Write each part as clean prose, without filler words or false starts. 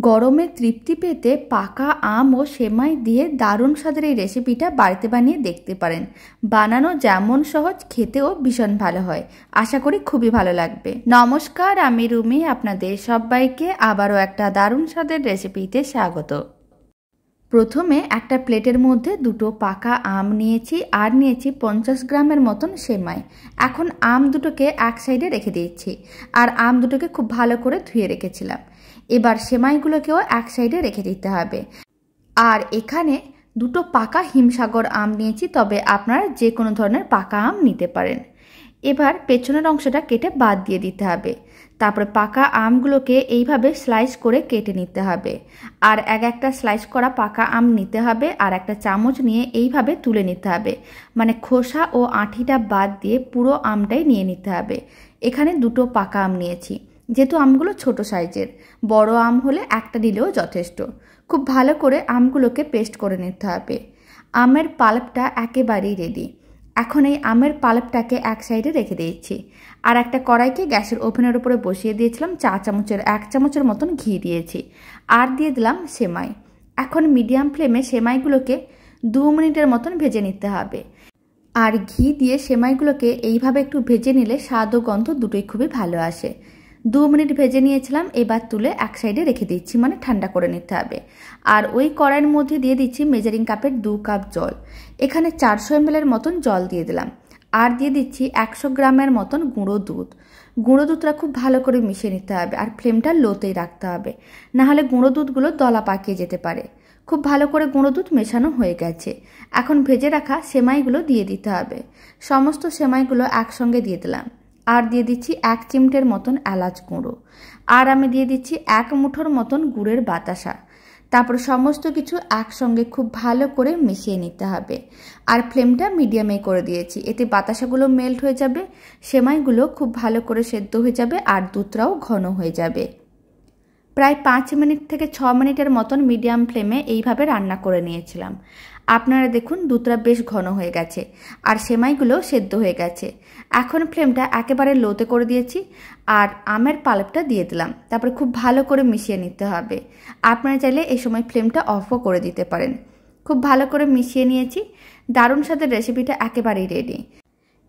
গরমে তৃপ্তি পেতে পাকা আম ও সেমাই দিয়ে দারুণ স্বাদের এই রেসিপিটা বাড়িতে বানিয়ে দেখতে পারেন। বানানো যেমন সহজ, খেতেও ভীষণ ভালো হয়। আশা করি খুবই ভালো লাগবে। নমস্কার, আমি রুমি। আপনাদের সবাইকে আবারও একটা দারুণ স্বাদের রেসিপিতে স্বাগত। প্রথমে একটা প্লেটের মধ্যে দুটো পাকা আম নিয়েছি আর নিয়েছি 50 গ্রামের মতন সেমাই। এখন আম দুটোকে এক সাইডে রেখে দিয়েছি আর আম দুটোকে খুব ভালো করে ধুয়ে রেখেছিলাম। এবার সেমাইগুলোকেও এক সাইডে রেখে দিতে হবে। আর এখানে দুটো পাকা হিমসাগর আম নিয়েছি, তবে আপনারা যে কোনো ধরনের পাকা আম নিতে পারেন। এবার পেছনের অংশটা কেটে বাদ দিয়ে দিতে হবে। তারপরে পাকা আমগুলোকে এইভাবে স্লাইস করে কেটে নিতে হবে। আর একটা স্লাইস করা পাকা আম নিতে হবে আর একটা চামচ নিয়ে এইভাবে তুলে নিতে হবে, মানে খোসা ও আঁঠিটা বাদ দিয়ে পুরো আমটাই নিয়ে নিতে হবে। এখানে দুটো পাকা আম নিয়েছি, যেহেতু আমগুলো ছোট সাইজের। বড় আম হলে একটা নিলেও যথেষ্ট। খুব ভালো করে আমগুলোকে পেস্ট করে নিতে হবে। আমের পাল্পটা একেবারেই রেডি। এখন এই আমের পাল্পটাকে এক সাইডে রেখে দিয়েছি আর একটা কড়াইকে গ্যাসের ওভেনের উপরে বসিয়ে দিয়েছিলাম। 1 চামচের মতন ঘি দিয়েছি আর দিয়ে দিলাম সেমাই। এখন মিডিয়াম ফ্লেমে সেমাইগুলোকে 2 মিনিটের মতন ভেজে নিতে হবে। আর ঘি দিয়ে সেমাইগুলোকে এইভাবে একটু ভেজে নিলে স্বাদ ও গন্ধ দুটোই খুবই ভালো আসে। 2 মিনিট ভেজে নিয়েছিলাম, এবার তুলে এক সাইডে রেখে দিচ্ছি, মানে ঠান্ডা করে নিতে হবে। আর ওই কড়াইয়ের মধ্যে দিয়ে দিচ্ছি মেজারিং কাপের 2 কাপ জল। এখানে 400 ml মতন জল দিয়ে দিলাম আর দিয়ে দিচ্ছি 100 গ্রামের মতন গুঁড়ো দুধ। গুঁড়ো দুধটা খুব ভালো করে মিশিয়ে নিতে হবে আর ফ্লেমটা লোতেই রাখতে হবে, নাহলে গুঁড়ো দুধগুলো দলা পাকিয়ে যেতে পারে। খুব ভালো করে গুঁড়ো দুধ মেশানো হয়ে গেছে। এখন ভেজে রাখা সেমাইগুলো দিয়ে দিতে হবে। সমস্ত সেমাইগুলো একসঙ্গে দিয়ে দিলাম আর দিয়ে দিচ্ছি 1 চিমটের মতন এলাচ গুঁড়ো। আর আমি দিয়ে দিচ্ছি 1 মুঠোর মতন গুড়ের বাতাসা। তারপর সমস্ত কিছু একসঙ্গে খুব ভালো করে মিশিয়ে নিতে হবে। আর ফ্লেমটা মিডিয়ামে করে দিয়েছি, এতে বাতাসাগুলো মেল্ট হয়ে যাবে, সেমাইগুলো খুব ভালো করে সেদ্ধ হয়ে যাবে আর দুধটাও ঘন হয়ে যাবে। প্রায় 5 মিনিট থেকে 6 মিনিটের মতন মিডিয়াম ফ্লেমে এইভাবে রান্না করে নিয়েছিলাম। আপনারা দেখুন দুধটা বেশ ঘন হয়ে গেছে আর সেমাইগুলো সেদ্ধ হয়ে গেছে। এখন ফ্লেমটা একেবারে লোতে করে দিয়েছি আর আমের পাল্পটা দিয়ে দিলাম। তারপরে খুব ভালো করে মিশিয়ে নিতে হবে। আপনারা চাইলে এই সময় ফ্লেমটা অফও করে দিতে পারেন। খুব ভালো করে মিশিয়ে নিয়েছি। দারুণ স্বাদের রেসিপিটা একেবারেই রেডি।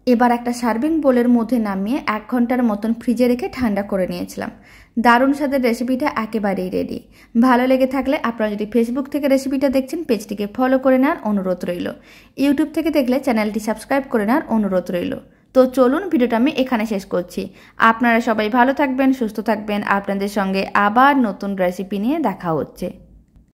এবার একটা সার্ভিং বোলের মধ্যে নামিয়ে 1 ঘন্টার মতন ফ্রিজে রেখে ঠান্ডা করে নিয়েছিলাম। দারুণ স্বাদের রেসিপিটা একেবারেই রেডি। ভালো লেগে থাকলে আপনারা যদি ফেসবুক থেকে রেসিপিটা দেখছেন, পেজটিকে ফলো করে নেওয়ার অনুরোধ রইল। ইউটিউব থেকে দেখলে চ্যানেলটি সাবস্ক্রাইব করে নেওয়ার অনুরোধ রইল। তো চলুন, ভিডিওটা আমি এখানে শেষ করছি। আপনারা সবাই ভালো থাকবেন, সুস্থ থাকবেন। আপনাদের সঙ্গে আবার নতুন রেসিপি নিয়ে দেখা হচ্ছে।